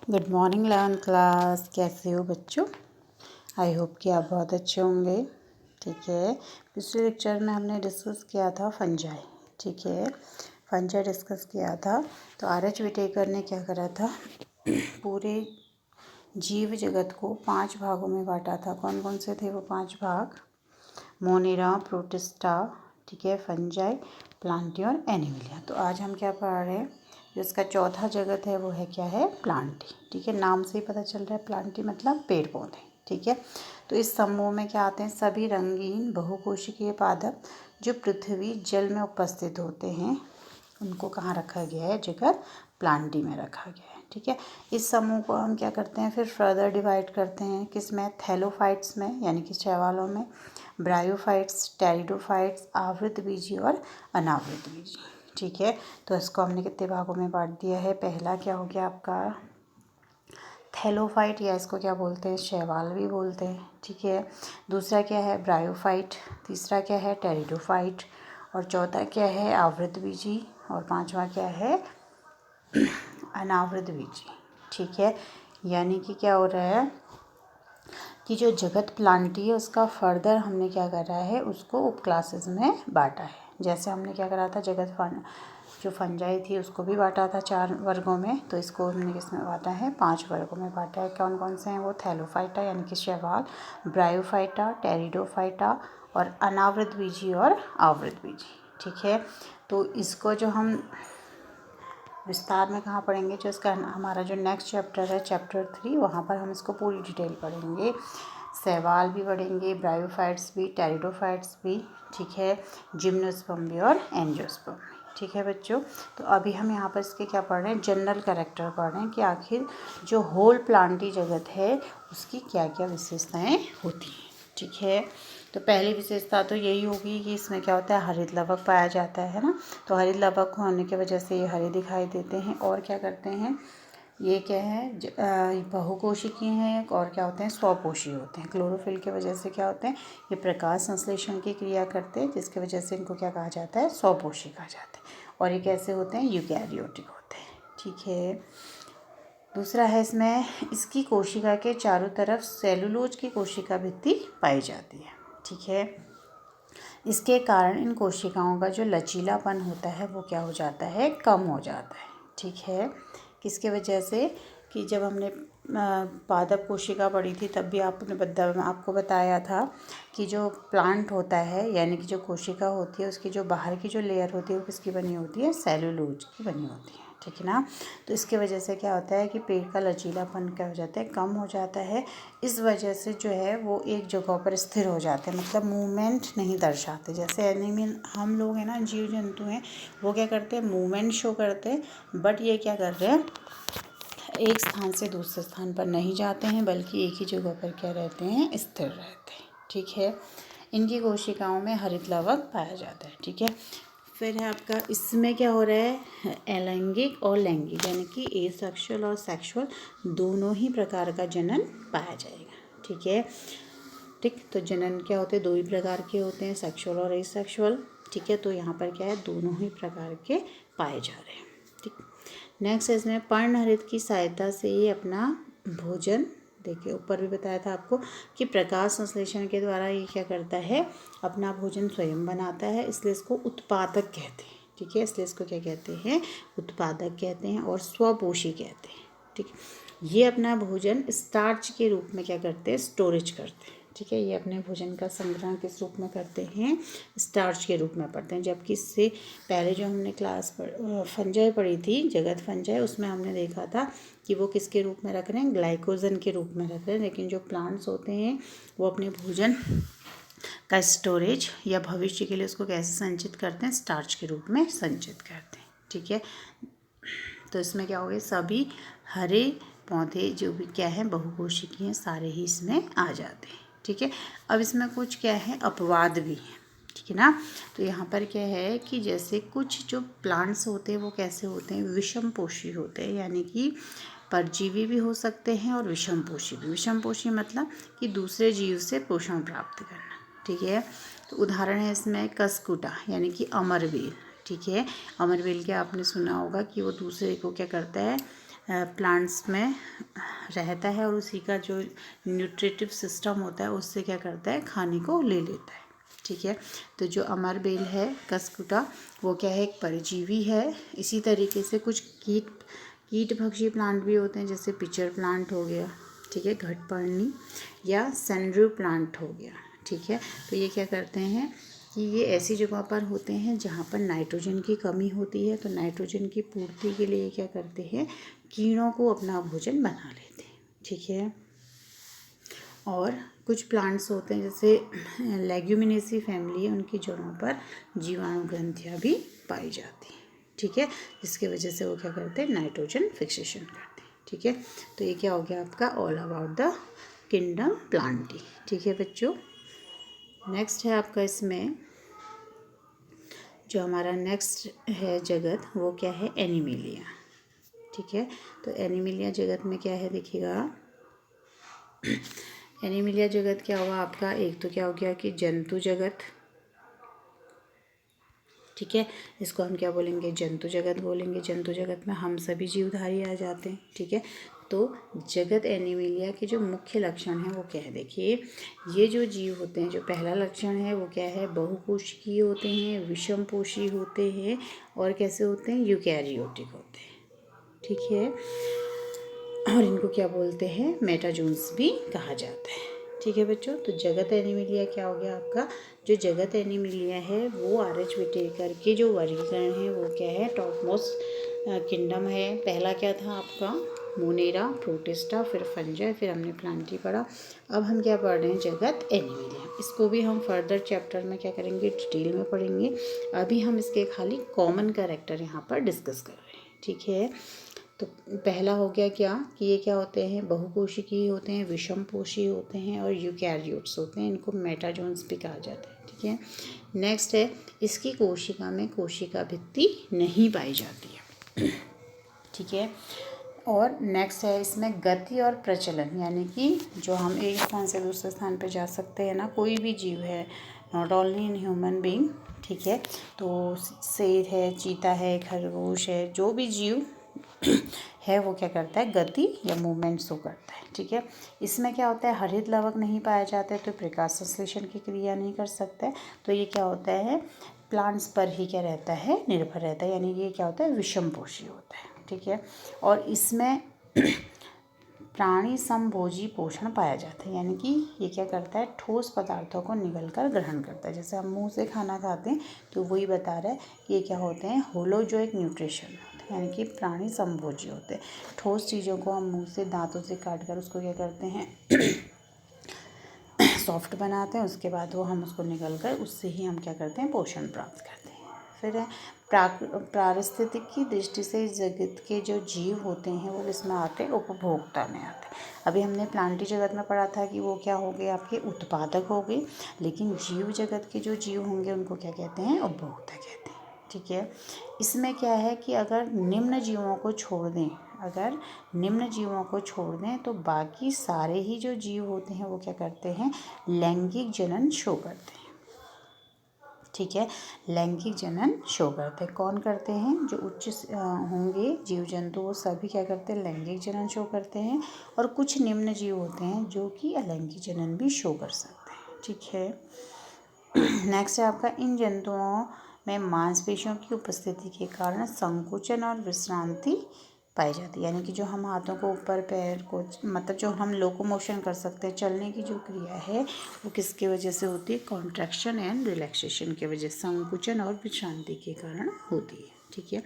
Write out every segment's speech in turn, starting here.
Good morning 11th class. कैसे हो बच्चों? आई होप कि आप बहुत अच्छे होंगे। ठीक है, पिछले लेक्चर में हमने डिस्कस किया था फंजाई। ठीक है, फंजाई डिस्कस किया था। तो आर.एच. विटेकर ने क्या करा था, पूरे जीव जगत को 5 भागों में बांटा था। कौन कौन से थे वो 5 भाग? मोनेरा, प्रोटिस्टा, ठीक है, फंजाई, प्लांटी और एनिमलिया। तो आज हम क्या पढ़ रहे हैं, जिसका चौथा जगत है वो है क्या है? प्लांटी। ठीक है, नाम से ही पता चल रहा है प्लांटी मतलब पेड़ पौधे। ठीक है, तो इस समूह में क्या आते हैं? सभी रंगीन बहुकोशिकीय पादप जो पृथ्वी जल में उपस्थित होते हैं, उनको कहाँ रखा गया है? जगत प्लांटी में रखा गया है। ठीक है, इस समूह को हम क्या करते हैं फिर फर्दर डिवाइड करते हैं किस में? थैलोफाइट्स में, यानी कि शैवालों में, ब्रायोफाइट्स, टेरिडोफाइट्स, आवृतबीजी और अनावृतबीजी। ठीक है, तो इसको हमने कितने भागों में बांट दिया है? पहला क्या हो गया आपका? थैलोफाइट, या इसको क्या बोलते हैं? शैवाल भी बोलते हैं। ठीक है, दूसरा क्या है? ब्रायोफाइट, तीसरा क्या है? टेरिडोफाइट, और चौथा क्या है? आवृतबीजी, और पांचवा क्या है? अनावृतबीजी। ठीक है, यानी कि क्या हो रहा है कि जो जगत प्लांटी है उसका फर्दर हमने क्या करा है, उसको उप क्लासेस में बांटा है। जैसे हमने क्या करा था, जो फंजाई थी उसको भी बांटा था 4 वर्गों में, तो इसको हमने किस में बांटा है? 5 वर्गों में बांटा है। कौन कौन से हैं वो? थैलोफाइटा यानी कि शैवाल, ब्रायोफाइटा, टेरिडोफाइटा, और अनावृतबीजी और आवृतबीजी। ठीक है, तो इसको जो हम विस्तार में कहाँ पढ़ेंगे, जो इसका हमारा जो नेक्स्ट चैप्टर है चैप्टर 3, वहाँ पर हम इसको पूरी डिटेल पढ़ेंगे। शैवाल भी पढ़ेंगे, ब्रायोफाइट्स भी, टेरिडोफाइट्स भी, ठीक है, जिम्नोस्पर्म भी और एंजियोस्पर्म भी। ठीक है बच्चों, तो अभी हम यहाँ पर इसके क्या पढ़ रहे हैं? जनरल कैरेक्टर पढ़ रहे हैं कि आखिर जो होल प्लांटी जगत है उसकी क्या क्या विशेषताएँ होती हैं। ठीक है, तो पहली विशेषता तो यही होगी कि इसमें क्या होता है? हरित लवक पाया जाता है ना। तो हरित लवक होने की वजह से ये हरे दिखाई देते हैं। और क्या करते हैं? ये क्या है? बहुकोशिकीय हैं, और क्या होते हैं? स्वपोषी होते हैं। क्लोरोफिल की वजह से क्या होते हैं? ये प्रकाश संश्लेषण की क्रिया करते हैं, जिसकी वजह से इनको क्या कहा जाता है? स्वपोषी कहा जाता है। और ये कैसे होते हैं? यूकैरियोटिक होते हैं। ठीक है, दूसरा है इसमें इसकी कोशिका के चारों तरफ सेलुलोज की कोशिका भित्ति पाई जाती है। ठीक है, इसके कारण इन कोशिकाओं का जो लचीलापन होता है वो क्या हो जाता है? कम हो जाता है। ठीक है, किसके वजह से? कि जब हमने पादप कोशिका पढ़ी थी तब भी आपको बताया था कि जो प्लांट होता है, यानी कि जो कोशिका होती है, उसकी जो बाहर की जो लेयर होती है वो किसकी बनी होती है? सेलुलोज की बनी होती है। ठीक है ना, तो इसके वजह से क्या होता है कि पेड़ का लचीलापन क्या हो जाता है? कम हो जाता है। इस वजह से जो है वो एक जगह पर स्थिर हो जाते हैं, मतलब मूवमेंट नहीं दर्शाते। जैसे एनिमल हम लोग हैं ना, जीव जंतु हैं, वो क्या करते हैं? मूवमेंट शो करते हैं, बट ये क्या कर रहे हैं? एक स्थान से दूसरे स्थान पर नहीं जाते हैं, बल्कि एक ही जगह पर क्या रहते हैं? स्थिर रहते हैं। ठीक है, इनकी कोशिकाओं में हरित लवक पाया जाता है। ठीक है, फिर है आपका इसमें क्या हो रहा है? अलैंगिक और लैंगिक, यानी कि एसेक्सुअल और सेक्सुअल दोनों ही प्रकार का जनन पाया जाएगा। ठीक है, ठीक, तो जनन क्या होते हैं? 2 ही प्रकार के होते हैं, सेक्सुअल और एसेक्सुअल। ठीक है, तो यहाँ पर क्या है? दोनों ही प्रकार के पाए जा रहे हैं। ठीक, नेक्स्ट है इसमें पर्णहरित की सहायता से ये अपना भोजन, देखिए ऊपर भी बताया था आपको कि प्रकाश संश्लेषण के द्वारा ये क्या करता है? अपना भोजन स्वयं बनाता है, इसलिए इसको उत्पादक कहते हैं। ठीक है, इसलिए इसको क्या कहते हैं? उत्पादक कहते हैं और स्वपोषी कहते हैं। ठीक, ये अपना भोजन स्टार्च के रूप में क्या करते हैं? स्टोरेज करते हैं। ठीक है, ये अपने भोजन का संग्रहण किस रूप में करते हैं? स्टार्च के रूप में पढ़ते हैं। जबकि इससे पहले जो हमने फंजाई पढ़ी थी, जगत फंजाई, उसमें हमने देखा था कि वो किसके रूप में रख रहे हैं? ग्लाइकोजन के रूप में रख रहे हैं। लेकिन जो प्लांट्स होते हैं वो अपने भोजन का स्टोरेज या भविष्य के लिए उसको कैसे संचित करते हैं? स्टार्च के रूप में संचित करते हैं। ठीक है, तो इसमें क्या हो गया? सभी हरे पौधे जो भी क्या है? बहुकोशिकीय हैं, सारे ही इसमें आ जाते हैं। ठीक है, अब इसमें कुछ क्या है? अपवाद भी हैं। ठीक है ना, तो यहाँ पर क्या है कि जैसे कुछ जो प्लांट्स होते हैं वो कैसे होते हैं? विषम पोषी होते हैं, यानी कि परजीवी भी हो सकते हैं और विषम पोषी भी। विषम पोषी मतलब कि दूसरे जीव से पोषण प्राप्त करना। ठीक है, तो उदाहरण है इसमें कसकुटा, यानी कि अमरबेल, ठीक है। अमरबेल के आपने सुना होगा कि वो दूसरे को क्या करता है, प्लांट्स में रहता है और उसी का जो न्यूट्रिटिव सिस्टम होता है उससे क्या करता है, खाने को ले लेता है। ठीक है। तो जो अमरबेल है कस्कुटा, वो क्या है, एक परजीवी है। इसी तरीके से कुछ कीटभक्षी प्लांट भी होते हैं, जैसे पिचर प्लांट हो गया, ठीक है, घटपर्णी, या सनड्रू प्लांट हो गया। ठीक है। तो ये क्या करते हैं कि ये ऐसी जगह पर होते हैं जहाँ पर नाइट्रोजन की कमी होती है, तो नाइट्रोजन की पूर्ति के लिए क्या करते हैं, कीड़ों को अपना भोजन बना लेते हैं। ठीक है। और कुछ प्लांट्स होते हैं जैसे लेग्यूमिनेसी फैमिली है, उनकी जड़ों पर जीवाणु ग्रंथियाँ भी पाई जाती हैं। ठीक है। जिसकी वजह से वो क्या करते हैं, नाइट्रोजन फिक्सेशन करते हैं। ठीक है। तो ये क्या हो गया आपका all about the kingdom Plantae. ठीक है बच्चों। नेक्स्ट है आपका इसमें जो हमारा नेक्स्ट है जगत, वो क्या है, एनिमिलिया। ठीक है। तो एनिमिलिया जगत में क्या है देखिएगा, एनिमिलिया जगत क्या हुआ आपका, एक तो क्या हो गया कि जंतु जगत। ठीक है। इसको हम क्या बोलेंगे, जंतु जगत बोलेंगे। जंतु जगत में हम सभी जीवधारी आ जाते हैं। ठीक है। तो जगत एनिमिलिया के जो मुख्य लक्षण हैं वो क्या है, देखिए ये जो जीव होते हैं, जो पहला लक्षण है वो क्या है, बहुकोशिकीय होते हैं, विषमपोषी होते हैं, और कैसे होते हैं, यूकैरियोटिक होते हैं। ठीक है। और इनको क्या बोलते हैं, मेटाजोन्स भी कहा जाता है। ठीक है बच्चों। तो जगत एनिमिलिया क्या हो गया आपका, जो जगत एनिमिलिया है वो आर.एच. विटेकर के जो वर्गीकरण है वो क्या है, टॉप मोस्ट किंगडम है। पहला क्या था आपका, मोनेरा, प्रोटिस्टा, फिर फंजाई, फिर हमने प्लांटी पढ़ा। अब हम क्या पढ़ रहे हैं, जगत एनिमिलिया। इसको भी हम फर्दर चैप्टर में क्या करेंगे, डिटेल में पढ़ेंगे। अभी हम इसके खाली कॉमन कैरेक्टर यहाँ पर डिस्कस कर रहे हैं। ठीक है। तो पहला हो गया क्या कि ये क्या होते हैं, बहुकोशिकीय होते हैं, विषमपोषी होते हैं, और यूकैरियोट्स होते हैं। इनको मेटाजोन्स भी कहा जाता है। ठीक है। नेक्स्ट है, इसकी कोशिका में कोशिका भित्ति नहीं पाई जाती है। ठीक है। और नेक्स्ट है इसमें गति और प्रचलन, यानी कि जो हम एक स्थान से दूसरे स्थान पर जा सकते हैं ना, कोई भी जीव है, not only in human being. ठीक है। तो शेर है, चीता है, खरगोश है, जो भी जीव है वो क्या करता है, गति या मूवमेंट शो करता है। ठीक है। इसमें क्या होता है, हरित लवक नहीं पाया जाता है, तो प्रकाश संश्लेषण की क्रिया नहीं कर सकता है। तो ये क्या होता है, प्लांट्स पर ही क्या रहता है, निर्भर रहता है, यानी ये क्या होता है, विषमपोषी होता है। ठीक है। और इसमें प्राणी समभोजी पोषण पाया जाता है, यानी कि ये क्या करता है, ठोस पदार्थों को निगलकर ग्रहण करता है। जैसे हम मुंह से खाना खाते हैं तो वही बता रहा है कि ये क्या होते हैं, होलोजोइक न्यूट्रिशन होते हैं, यानी कि प्राणी समभोजी होते हैं। ठोस चीज़ों को हम मुंह से दांतों से काट कर उसको क्या करते हैं, सॉफ्ट बनाते हैं, उसके बाद वो हम उसको निगल कर उससे ही हम क्या करते हैं, पोषण प्राप्त करते हैं। फिर है पारिस्थितिक की दृष्टि से इस जगत के जो जीव होते हैं वो किसमें आते हैं, उपभोक्ता में आते हैं। अभी हमने प्लांटी जगत में पढ़ा था कि वो क्या हो गए, आपके उत्पादक हो गए, लेकिन जीव जगत के जो जीव होंगे उनको क्या कहते हैं, उपभोक्ता कहते हैं। ठीक है। इसमें क्या है कि अगर निम्न जीवों को छोड़ दें, अगर निम्न जीवों को छोड़ दें तो बाकी सारे ही जो जीव होते हैं वो क्या करते हैं, लैंगिक जनन शो करते हैं। ठीक है। लैंगिक जनन शो करते हैं। कौन करते हैं, जो उच्च होंगे जीव जंतु वो सभी क्या करते हैं, लैंगिक जनन शो करते हैं। और कुछ निम्न जीव होते हैं जो कि अलैंगिक जनन भी शो कर सकते हैं। ठीक है। नेक्स्ट है आपका, इन जंतुओं में मांसपेशियों की उपस्थिति के कारण संकुचन और विश्रांति पाई जाती है, यानी कि जो हम हाथों को ऊपर, पैर को, मतलब जो हम लोकोमोशन कर सकते हैं, चलने की जो क्रिया है वो किसके वजह से होती है, कॉन्ट्रैक्शन एंड रिलैक्सेशन के वजह, संकुचन और विश्रांति के कारण होती है। ठीक है।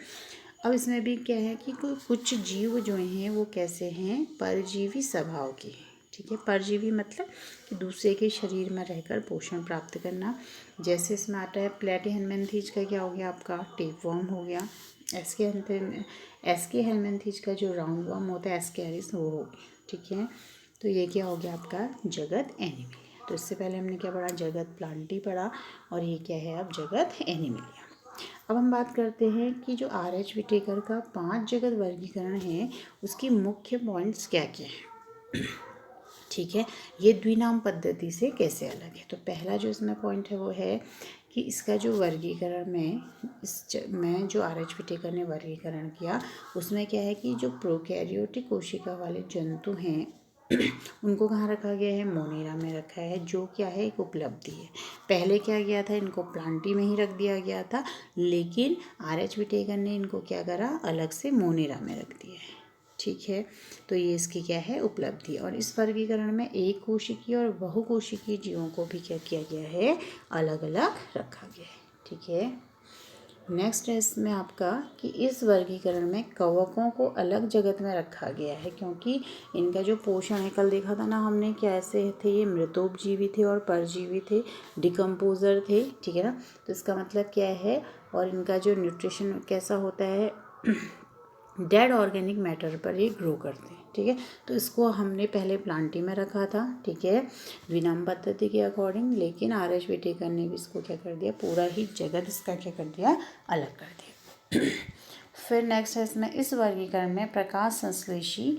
अब इसमें भी क्या है कि कुछ जीव जो हैं वो कैसे हैं, परजीवी स्वभाव के हैं। ठीक है। परजीवी मतलब कि दूसरे के शरीर में रहकर पोषण प्राप्त करना। जैसे इसमें आता है प्लेटिहेल्मिन्थेज का क्या हो गया आपका, टेपवर्म हो गया। एस्के हेल्मिन्थेज का जो राउंड वर्म होता है, एस्केरिस, वो हो गया। ठीक है। तो ये क्या हो गया आपका, जगत एनिमिलिया। तो इससे पहले हमने क्या पढ़ा, जगत प्लांटी पढ़ा, और ये क्या है अब, जगत एनिमिलिया। अब हम बात करते हैं कि जो आर.एच. विटेकर का 5 जगत वर्गीकरण है उसकी मुख्य पॉइंट्स क्या क्या हैं। ठीक है। ये द्विनाम पद्धति से कैसे अलग है। तो पहला जो इसमें पॉइंट है वो है कि इसका जो वर्गीकरण में जो आर एच विटेकर ने वर्गीकरण किया उसमें क्या है कि जो प्रोकैरियोटिक कोशिका वाले जंतु हैं उनको कहाँ रखा गया है, मोनेरा में रखा है, जो क्या है एक उपलब्धि है। पहले क्या गया था, इनको प्लांटी में ही रख दिया गया था, लेकिन आर एच विटेकर ने इनको क्या करा, अलग से मोनेरा में रख दिया है। ठीक है, तो ये इसकी क्या है, उपलब्धि। और इस वर्गीकरण में एक कोशिकीय और बहुकोशिकीय जीवों को भी क्या किया गया है, अलग अलग रखा गया है। ठीक है, नेक्स्ट है इसमें आपका कि इस वर्गीकरण में कवकों को अलग जगत में रखा गया है, क्योंकि इनका जो पोषण है, कल देखा था ना हमने कैसे थे, ये मृतोपजीवी थे और परजीवी थे, डिकम्पोजर थे। ठीक है ना, तो इसका मतलब क्या है, और इनका जो न्यूट्रिशन कैसा होता है, डेड ऑर्गेनिक मैटर पर ये ग्रो करते हैं। ठीक है, तो इसको हमने पहले प्लांटी में रखा था। ठीक है, द्विनाम पद्धति के अकॉर्डिंग, लेकिन आर एच विटेकर ने भी इसको क्या कर दिया, पूरा ही जगत इसका क्या कर दिया, अलग कर दिया। फिर नेक्स्ट है इसमें इस वर्गीकरण में प्रकाश संश्लेषी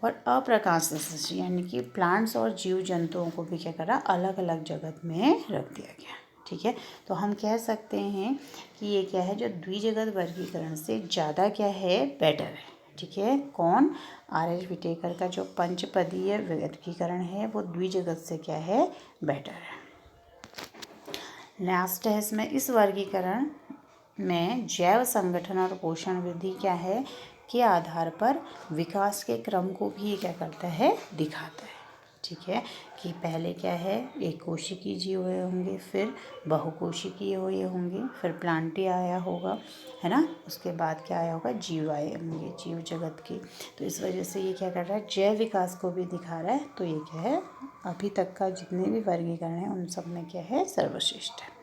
और अप्रकाश संश्लेषी यानी कि प्लांट्स और जीव जंतुओं को भी क्या करा, अलग अलग जगत में रख दिया गया। ठीक है, तो हम कह सकते हैं कि ये क्या है, जो द्विजगत वर्गीकरण से ज़्यादा क्या है, बेटर है। ठीक है, कौन, आर एच विटेकर का जो पंचपदीय वर्गीकरण है वो द्विजगत से क्या है, बेटर है। लास्ट है इसमें इस वर्गीकरण में जैव संगठन और पोषण विधि क्या है के आधार पर विकास के क्रम को भी ये क्या करता है, दिखाता है। ठीक है, कि पहले क्या है, एक कोशिकीय जीव हुए होंगे, फिर बहुकोशिकीय हुए होंगे, फिर प्लांटी आया होगा, है ना, उसके बाद क्या आया होगा, जीव आए होंगे, जीव जगत की। तो इस वजह से ये क्या कर रहा है, जैव विकास को भी दिखा रहा है। तो ये क्या है, अभी तक का जितने भी वर्गीकरण है उन सब में क्या है, सर्वश्रेष्ठ है।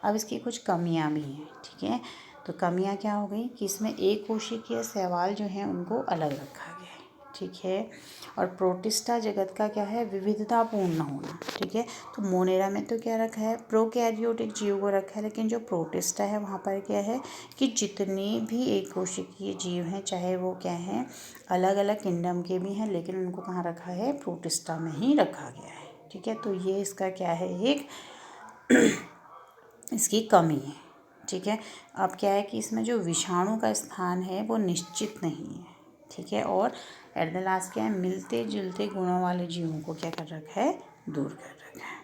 अब इसकी कुछ कमियां भी हैं। ठीक है, तो कमियां क्या हो गई कि इसमें एक कोशिकीय शैवाल जो हैं उनको अलग रखा गया है। ठीक है, और प्रोटिस्टा जगत का क्या है, विविधतापूर्ण होना। ठीक है, तो मोनेरा में तो क्या रखा है, प्रोकैरियोटिक जीव को रखा है, लेकिन जो प्रोटिस्टा है वहाँ पर क्या है कि जितने भी एक कोशिकीय जीव हैं, चाहे वो क्या हैं, अलग अलग किंगडम के भी हैं, लेकिन उनको कहाँ रखा है, प्रोटिस्टा में ही रखा गया है। ठीक है, तो ये इसका क्या है, एक इसकी कमी है। ठीक है, अब क्या है कि इसमें जो विषाणु का स्थान है वो निश्चित नहीं है। ठीक है, और एट द लास्ट क्या है, मिलते जुलते गुणों वाले जीवों को क्या कर रखा है, दूर कर रखा है।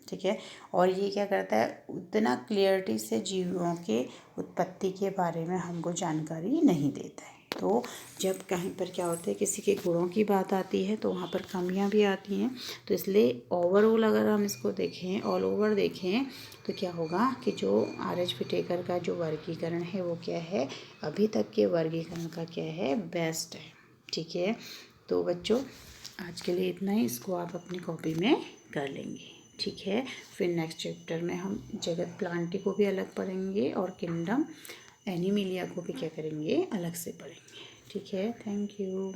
ठीक है, और ये क्या करता है, उतना क्लियरिटी से जीवों के उत्पत्ति के बारे में हमको जानकारी नहीं देता है। तो जब कहीं पर क्या होता है, किसी के गुणों की बात आती है तो वहाँ पर कमियां भी आती हैं। तो इसलिए ओवरऑल अगर हम इसको देखें, ऑल ओवर देखें, तो क्या होगा कि जो आर एच विटेकर का जो वर्गीकरण है वो क्या है, अभी तक के वर्गीकरण का क्या है, बेस्ट है। ठीक है, तो बच्चों आज के लिए इतना ही, इसको आप अपनी कॉपी में कर लेंगे। ठीक है, फिर नेक्स्ट चैप्टर में हम जगत प्लांटी को भी अलग पढ़ेंगे और किंगडम एनिमिलिया को भी क्या करेंगे, अलग से पढ़ेंगे। ठीक है, थैंक यू।